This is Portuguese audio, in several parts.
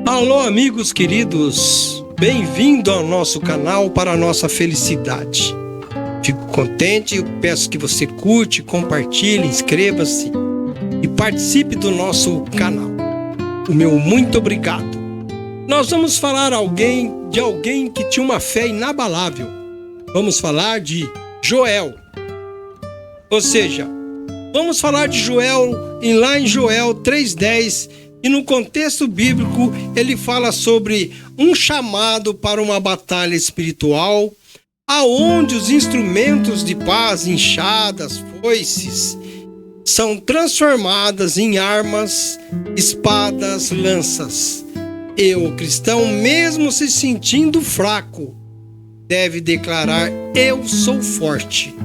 Alô, amigos queridos, bem-vindo ao nosso canal para a nossa felicidade. Fico contente e peço que você curte, compartilhe, inscreva-se e participe do nosso canal. O meu muito obrigado. Nós vamos falar de alguém que tinha uma fé inabalável. Vamos falar de Joel. Ou seja, vamos falar de Joel lá em Joel 3:10. E no contexto bíblico, ele fala sobre um chamado para uma batalha espiritual, aonde os instrumentos de paz, enxadas, foices, são transformadas em armas, espadas, lanças. E o cristão, mesmo se sentindo fraco, deve declarar: eu sou forte,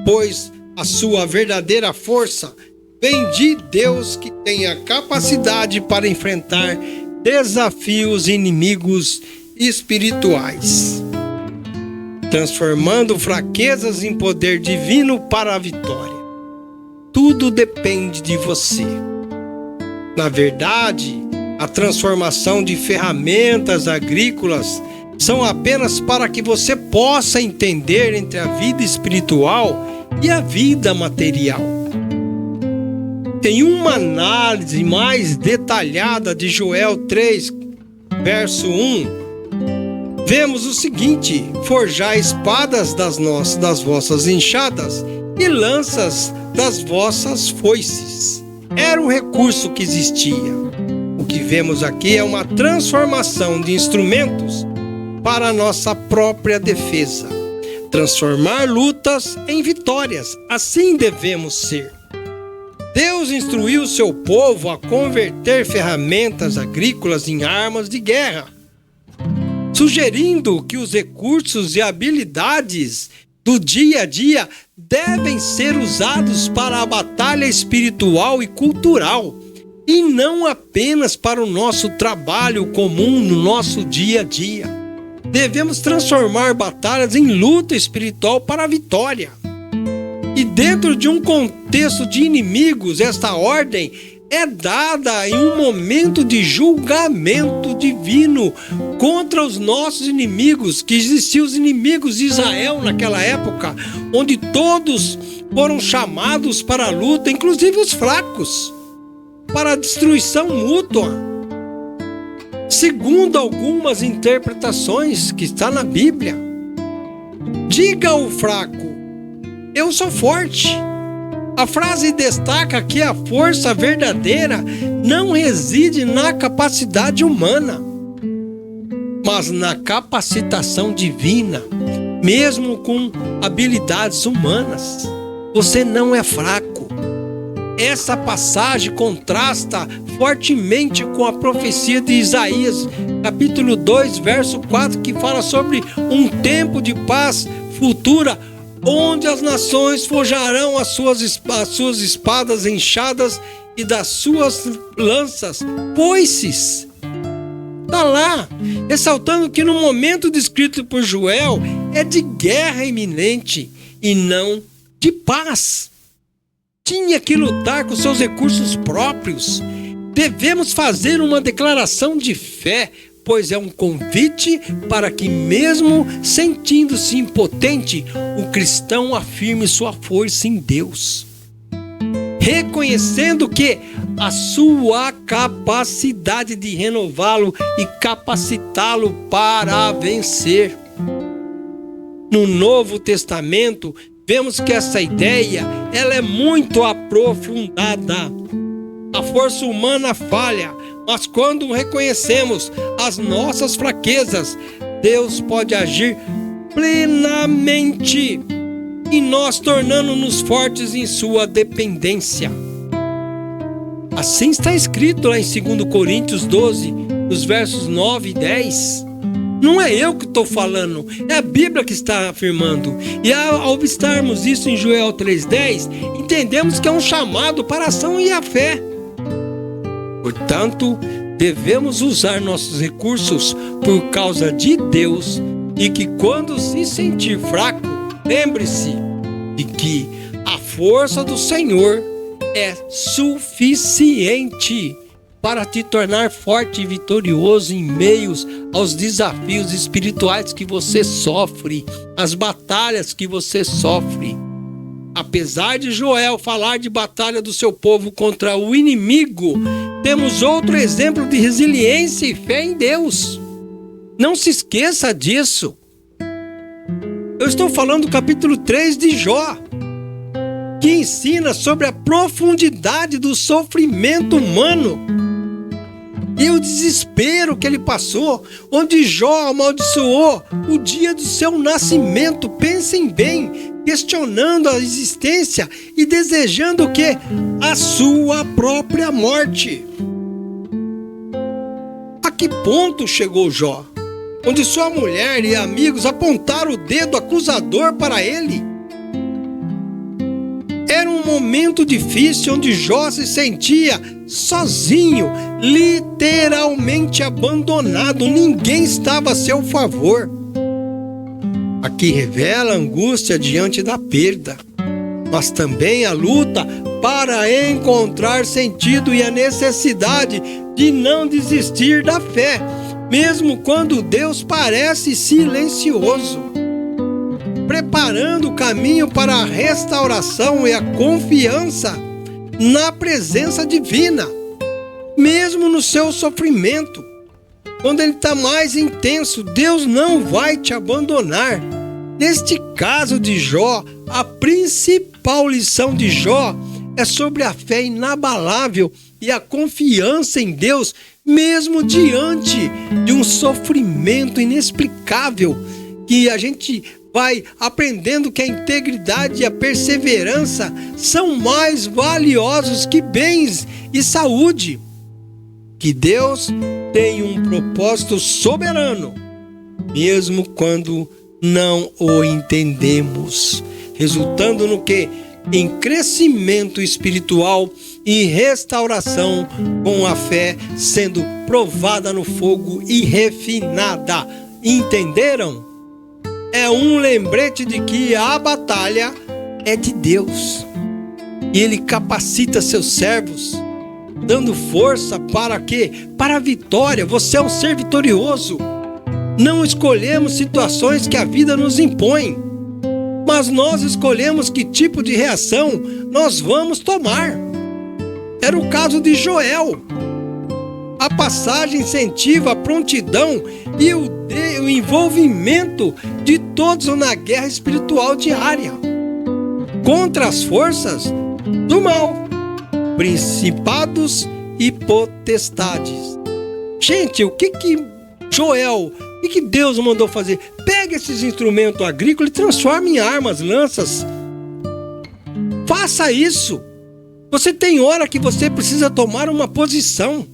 pois a sua verdadeira força vem de Deus, que tem a capacidade para enfrentar desafios e inimigos espirituais, transformando fraquezas em poder divino para a vitória. Tudo depende de você. Na verdade, a transformação de ferramentas agrícolas são apenas para que você possa entender entre a vida espiritual e a vida material. Em uma análise mais detalhada de Joel 3, verso 1, vemos o seguinte: forjai espadas das vossas enxadas e lanças das vossas foices. Era um recurso que existia. O que vemos aqui é uma transformação de instrumentos para a nossa própria defesa. Transformar lutas em vitórias. Assim devemos ser. Deus instruiu seu povo a converter ferramentas agrícolas em armas de guerra, sugerindo que os recursos e habilidades do dia a dia devem ser usados para a batalha espiritual e cultural, e não apenas para o nosso trabalho comum no nosso dia a dia. Devemos transformar batalhas em luta espiritual para a vitória. E dentro de um contexto de inimigos, esta ordem é dada em um momento de julgamento divino contra os nossos inimigos, que existiam os inimigos de Israel naquela época, onde todos foram chamados para a luta, inclusive os fracos, para a destruição mútua. Segundo algumas interpretações que está na Bíblia, diga ao fraco: eu sou forte. A frase destaca que a força verdadeira não reside na capacidade humana, mas na capacitação divina, mesmo com habilidades humanas. Você não é fraco. Essa passagem contrasta fortemente com a profecia de Isaías, capítulo 2, verso 4, que fala sobre um tempo de paz futura, onde as nações forjarão as suas espadas enxadas e das suas lanças foices. Está lá, ressaltando que no momento descrito por Joel é de guerra iminente e não de paz. Tinha que lutar com seus recursos próprios. Devemos fazer uma declaração de fé, pois é um convite para que, mesmo sentindo-se impotente, o cristão afirme sua força em Deus, reconhecendo que a sua capacidade de renová-lo e capacitá-lo para vencer. No Novo Testamento, vemos que essa ideia ela é muito aprofundada. A força humana falha, mas quando reconhecemos as nossas fraquezas, Deus pode agir plenamente e nós tornando-nos fortes em sua dependência. Assim está escrito lá em 2 Coríntios 12, nos versos 9 e 10. Não é eu que estou falando, é a Bíblia que está afirmando. E ao observarmos isso em Joel 3:10, entendemos que é um chamado para a ação e a fé. Portanto, devemos usar nossos recursos por causa de Deus, e que quando se sentir fraco, lembre-se de que a força do Senhor é suficiente. para te tornar forte e vitorioso em meios aos desafios espirituais que você sofre, as batalhas que você sofre. Apesar de Joel falar de batalha do seu povo contra o inimigo, temos outro exemplo de resiliência e fé em Deus. Não se esqueça disso. Eu estou falando do capítulo 3 de Jó, que ensina sobre a profundidade do sofrimento humano e o desespero que ele passou, onde Jó amaldiçoou o dia do seu nascimento. Pensem bem, questionando a existência e desejando o quê? A sua própria morte. A que ponto chegou Jó? Onde sua mulher e amigos apontaram o dedo acusador para ele. Era um momento difícil onde Jó se sentia sozinho, literalmente abandonado. Ninguém estava a seu favor. Aqui revela a angústia diante da perda, mas também a luta para encontrar sentido e a necessidade de não desistir da fé, mesmo quando Deus parece silencioso, preparando o caminho para a restauração e a confiança na presença divina, mesmo no seu sofrimento. Quando ele está mais intenso, Deus não vai te abandonar. Neste caso de Jó, a principal lição de Jó é sobre a fé inabalável e a confiança em Deus, mesmo diante de um sofrimento inexplicável, que a gente vai aprendendo que a integridade e a perseverança são mais valiosos que bens e saúde. Que Deus tem um propósito soberano, mesmo quando não o entendemos, resultando no quê? Em crescimento espiritual e restauração, com a fé sendo provada no fogo e refinada. Entenderam? É um lembrete de que a batalha é de Deus. E Ele capacita seus servos, dando força para quê? Para a vitória. Você é um ser vitorioso. Não escolhemos situações que a vida nos impõe, mas nós escolhemos que tipo de reação nós vamos tomar. Era o caso de Joel. A passagem incentiva a prontidão e o envolvimento de todos na guerra espiritual diária contra as forças do mal, principados e potestades. Gente, o que Joel, o que Deus mandou fazer? Pega esses instrumentos agrícolas e transforma em armas, lanças. Faça isso. Você tem hora que você precisa tomar uma posição.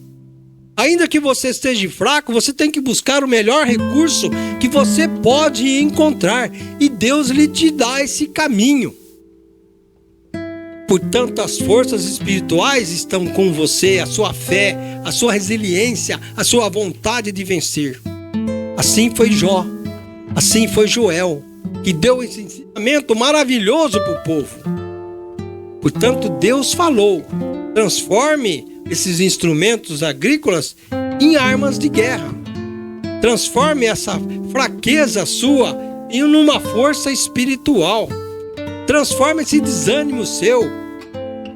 Ainda que você esteja fraco, você tem que buscar o melhor recurso que você pode encontrar. E Deus lhe te dá esse caminho. Portanto, as forças espirituais estão com você, a sua fé, a sua resiliência, a sua vontade de vencer. Assim foi Jó, assim foi Joel, que deu esse ensinamento maravilhoso para o povo. Portanto, Deus falou, transforme esses instrumentos agrícolas em armas de guerra. Transforme essa fraqueza sua em uma força espiritual. Transforme esse desânimo seu,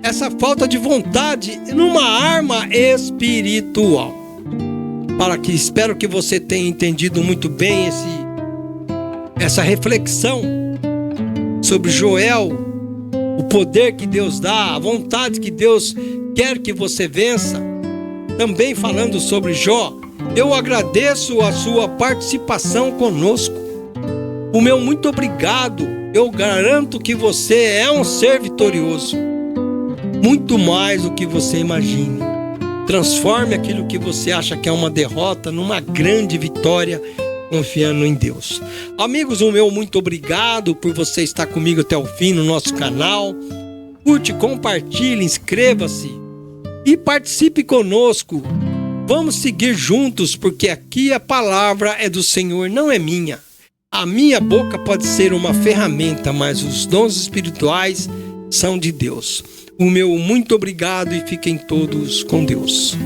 essa falta de vontade, numa arma espiritual. Espero que você tenha entendido muito bem essa reflexão sobre Joel, o poder que Deus dá, a vontade que Deus quer que você vença. Também falando sobre Jó, eu agradeço a sua participação conosco. O meu muito obrigado. Eu garanto que você é um ser vitorioso, muito mais do que você imagine. Transforme aquilo que você acha que é uma derrota numa grande vitória, confiando em Deus. Amigos, o meu muito obrigado por você estar comigo até o fim no nosso canal. Curte, compartilhe, inscreva-se e participe conosco. Vamos seguir juntos, porque aqui a palavra é do Senhor, não é minha. A minha boca pode ser uma ferramenta, mas os dons espirituais são de Deus. O meu muito obrigado e fiquem todos com Deus.